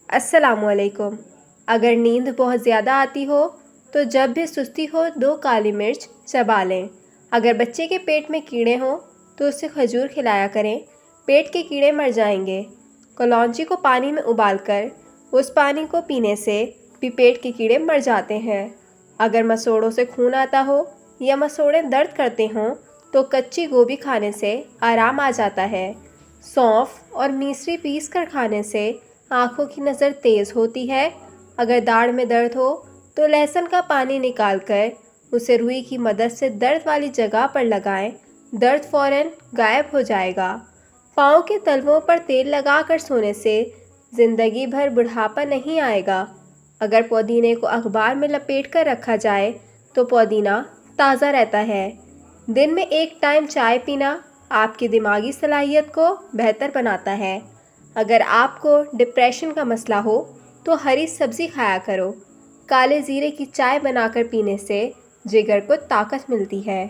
السلام علیکم۔ اگر نیند بہت زیادہ آتی ہو تو جب بھی سستی ہو 2 کالی مرچ چبا لیں۔ اگر بچے کے پیٹ میں کیڑے ہوں تو اسے کھجور کھلایا کریں، پیٹ کے کیڑے مر جائیں گے۔ کلونجی کو پانی میں ابال کر اس پانی کو پینے سے بھی پیٹ کے کیڑے مر جاتے ہیں۔ اگر مسوڑوں سے خون آتا ہو یا مسوڑے درد کرتے ہوں تو کچی گوبھی کھانے سے آرام آ جاتا ہے۔ سونف اور میسری پیس کر کھانے سے آنکھوں کی نظر تیز ہوتی ہے۔ اگر داڑھ میں درد ہو تو لہسن کا پانی نکال کر اسے روئی کی مدد سے درد والی جگہ پر لگائیں، درد فوراً غائب ہو جائے گا۔ پاؤں کے تلووں پر تیل لگا کر سونے سے زندگی بھر بڑھاپا نہیں آئے گا۔ اگر پودینے کو اخبار میں لپیٹ کر رکھا جائے تو پودینہ تازہ رہتا ہے۔ دن میں 1 ٹائم چائے پینا آپ کی دماغی صلاحیت کو بہتر بناتا ہے۔ اگر آپ کو ڈپریشن کا مسئلہ ہو تو ہری سبزی کھایا کرو۔ کالے زیرے کی چائے بنا کر پینے سے جگر کو طاقت ملتی ہے۔